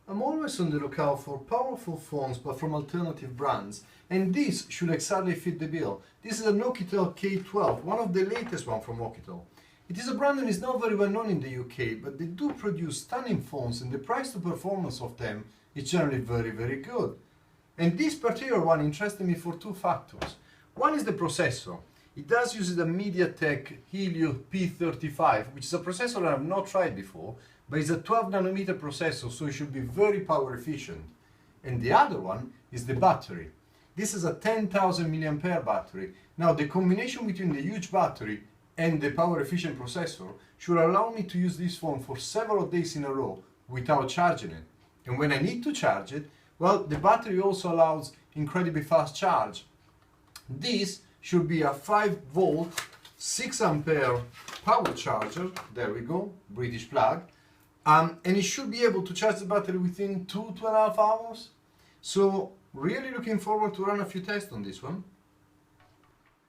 I'm always on the lookout for powerful phones but from alternative brands, and this should exactly fit the bill. This is an OUKITEL K12, one of the latest ones from OUKITEL. It is a brand that is not very well known in the UK, but they do produce stunning phones and the price to performance of them is generally very good. And this particular one interested me for two factors. One is the processor. It does use a MediaTek Helio P35, which is a processor that I've not tried before, but it's a 12 nanometer processor, so it should be very power efficient. And the other one is the battery. This is a 10,000 mAh battery. Now the combination between the huge battery and the power efficient processor should allow me to use this phone for several days in a row without charging it. And when I need to charge it, well, the battery also allows incredibly fast charge. This should be a 5 volt, 6 ampere power charger. There we go, British plug. And it should be able to charge the battery within 2.5 hours. So really looking forward to run a few tests on this one.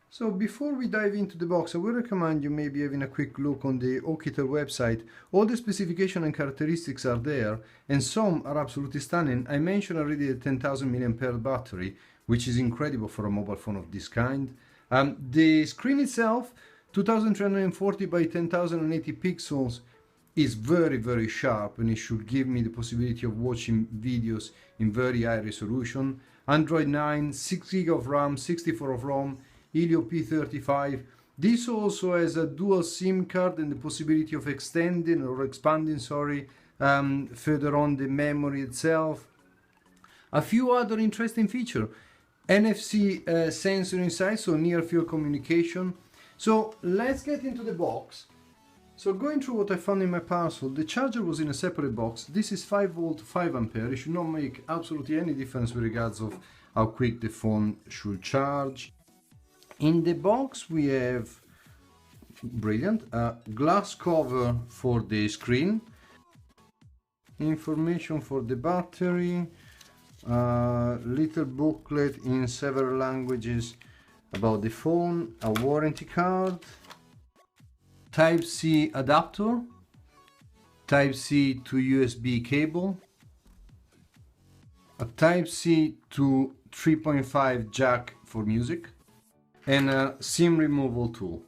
So before we dive into the box, I would recommend you maybe having a quick look on the OUKITEL website. All the specifications and characteristics are there, and some are absolutely stunning. I mentioned already the 10,000 mAh battery, which is incredible for a mobile phone of this kind. The screen itself, 2340 by 1080 pixels, is very sharp, and it should give me the possibility of watching videos in very high resolution. Android 9, 6 GB of RAM, 64 of ROM, Helio P35. This also has a dual SIM card and the possibility of extending or expanding, further on the memory itself. A few other interesting features. NFC sensor inside, so near field communication. So let's get into the box. So going through what I found in my parcel, the charger was in a separate box. This is 5 volt, 5 ampere. It should not make absolutely any difference with regards of how quick the phone should charge. In the box we have, brilliant, a glass cover for the screen, information for the battery, a little booklet in several languages about the phone, a warranty card, Type-C adapter, Type-C to USB cable, a Type-C to 3.5 jack for music, and a SIM removal tool.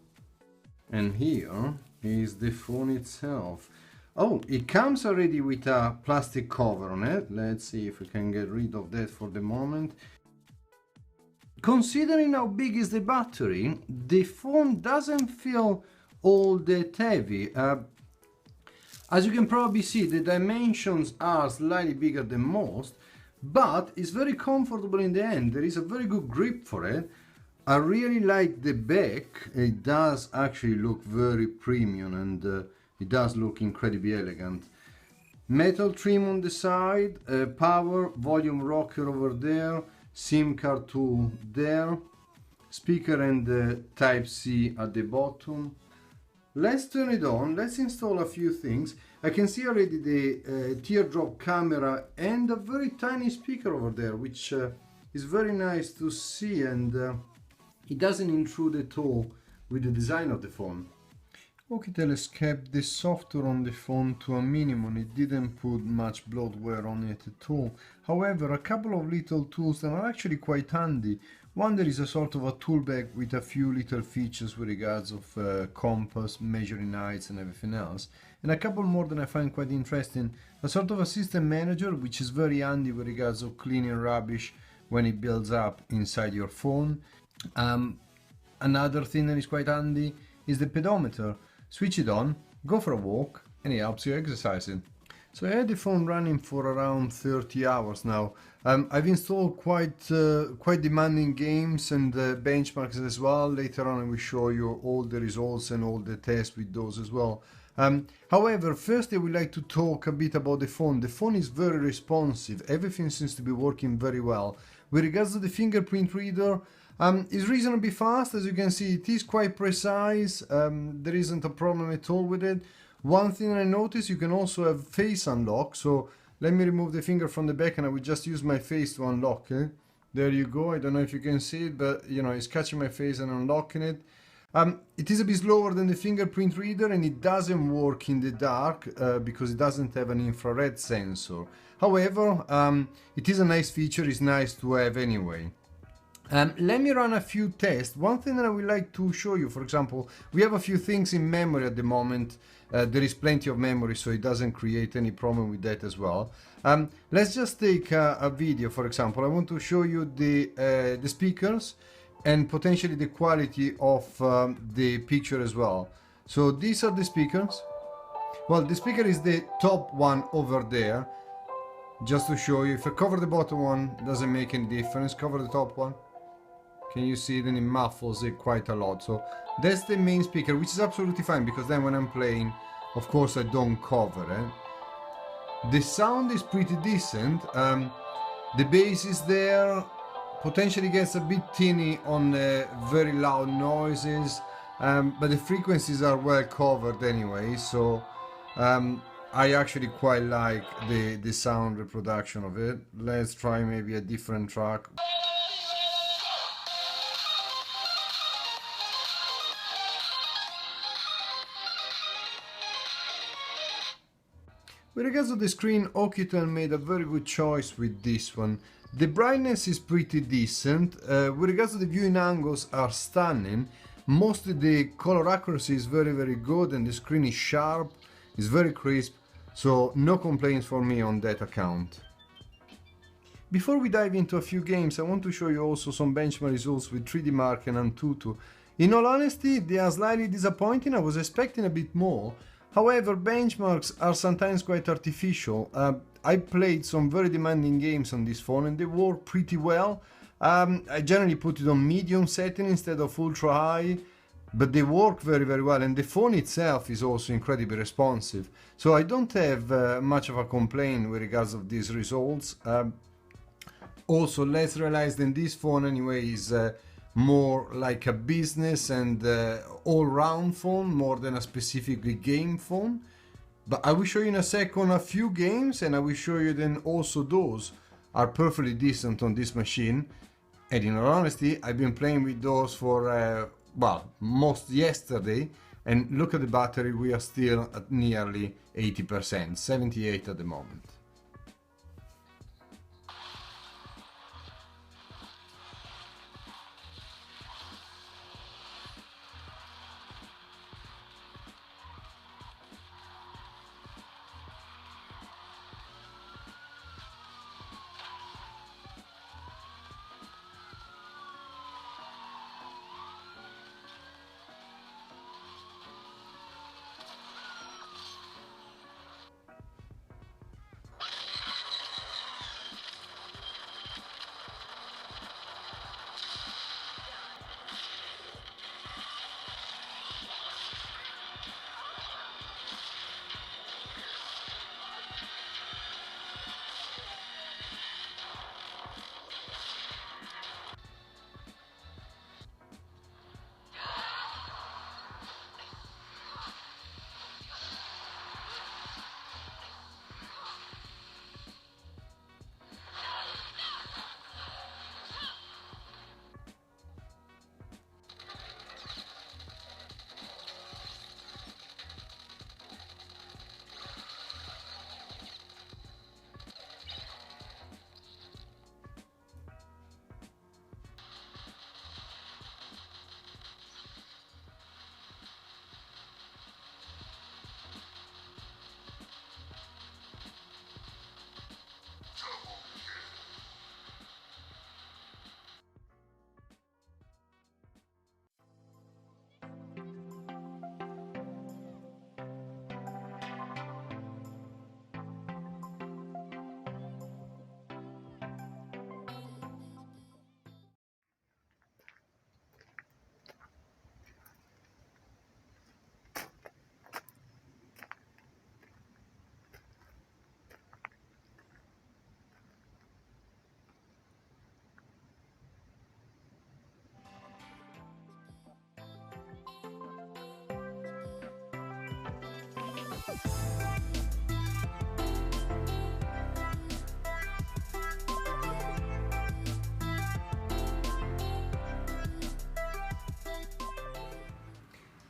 And here is the phone itself. Oh, it comes already with a plastic cover on it. Let's see if we can get rid of that for the moment. Considering how big is the battery, the phone doesn't feel all that heavy. As you can probably see, the dimensions are slightly bigger than most, but it's very comfortable in the hand. There is a very good grip for it. I really like the back. It does actually look very premium, and it does look incredibly elegant. Metal trim on the side, power, volume rocker over there, SIM card tool there, speaker and Type-C at the bottom. Let's turn it on, let's install a few things. I can see already the teardrop camera and a very tiny speaker over there, which is very nice to see, and it doesn't intrude at all with the design of the phone. OUKITEL has kept the software on the phone to a minimum. It didn't put much bloatware on it at all. However, a couple of little tools that are actually quite handy. One, there is a sort of a tool bag with a few little features with regards of compass, measuring heights and everything else. And a couple more that I find quite interesting. A sort of a system manager, which is very handy with regards of cleaning rubbish when it builds up inside your phone. Another thing that is quite handy is the pedometer. Switch it on, go for a walk, and it helps you exercising. So I had the phone running for around 30 hours now. I've installed quite demanding games and benchmarks as well. Later on I will show you all the results and all the tests with those as well. However, first I would like to talk a bit about the phone. The phone is very responsive. Everything seems to be working very well. With regards to the fingerprint reader, it's reasonably fast. As you can see, it is quite precise. There isn't a problem at all with it. One thing I noticed, you can also have face unlock. So let me remove the finger from the back and I will just use my face to unlock it. There you go. I don't know if you can see it, but you know, it's catching my face and unlocking it. It is a bit slower than the fingerprint reader, and it doesn't work in the dark because it doesn't have an infrared sensor. However, it is a nice feature, it's nice to have anyway. Let me run a few tests. One thing that I would like to show you, for example, we have a few things in memory at the moment. There is plenty of memory, so it doesn't create any problem with that as well. Let's just take a video, for example. I want to show you the speakers and potentially the quality of the picture as well. So these are the speakers. Well, the speaker is the top one over there. Just to show you, if I cover the bottom one, doesn't make any difference. Cover the top one. Can you see? Then it muffles it quite a lot. So that's the main speaker, which is absolutely fine because then when I'm playing, of course, I don't cover it. The sound is pretty decent. The bass is there. Potentially gets a bit tinny on very loud noises, but the frequencies are well covered anyway, so I actually quite like the sound reproduction of it. Let's try maybe a different track. With regards to the screen, OUKITEL made a very good choice with this one. The brightness is pretty decent. With regards to the viewing angles are stunning. Mostly the color accuracy is very good, and the screen is sharp, it's very crisp, so no complaints for me on that account. Before we dive into a few games, I want to show you also some benchmark results with 3D Mark and Antutu. In all honesty, they are slightly disappointing. I was expecting a bit more. However, benchmarks are sometimes quite artificial. I played some very demanding games on this phone and they work pretty well. I generally put it on medium setting instead of ultra high, but they work very well, and the phone itself is also incredibly responsive. So I don't have much of a complaint with regards of these results. Also, let's realize that this phone anyway is more like a business and all-round phone more than a specifically game phone. But I will show you in a second a few games, and I will show you then also those are perfectly decent on this machine. And in all honesty, I've been playing with those for well, most yesterday, and look at the battery, we are still at nearly 80%, 78 at the moment.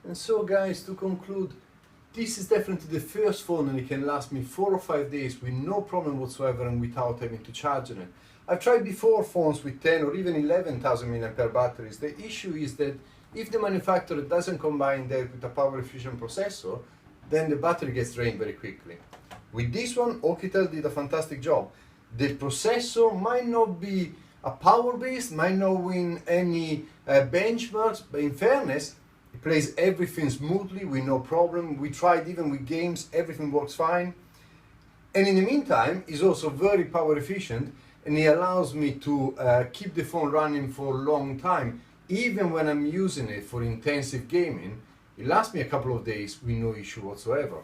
And so guys, to conclude, this is definitely the first phone and it can last me 4 or 5 days with no problem whatsoever and without having to charge on it. I've tried before phones with 10 or even 11,000 mAh batteries. The issue is that if the manufacturer doesn't combine that with a power efficient processor, then the battery gets drained very quickly. With this one, OUKITEL did a fantastic job. The processor might not be a power based, might not win any benchmarks, but in fairness, it plays everything smoothly with no problem. We tried even with games, everything works fine. And in the meantime, it's also very power efficient and it allows me to keep the phone running for a long time. Even when I'm using it for intensive gaming, it lasts me a couple of days with no issue whatsoever.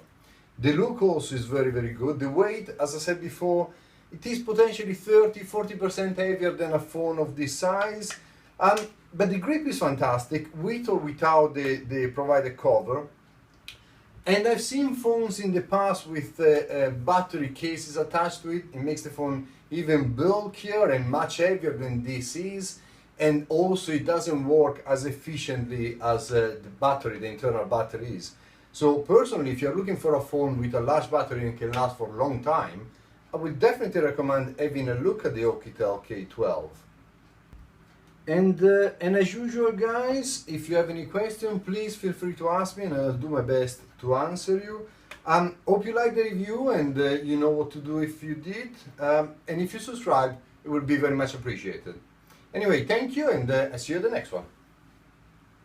The look also is very, very good. The weight, as I said before, it is potentially 30–40% heavier than a phone of this size. But the grip is fantastic, with or without the provided cover. And I've seen phones in the past with battery cases attached to it. It makes the phone even bulkier and much heavier than this is. And also it doesn't work as efficiently as the internal battery is. So personally, if you're looking for a phone with a large battery and can last for a long time, I would definitely recommend having a look at the OUKITEL K12. And as usual guys, if you have any question, please feel free to ask me and I'll do my best to answer you. Hope you like the review and you know what to do if you did. And if you subscribe, it would be very much appreciated. Anyway, thank you and I'll see you at the next one.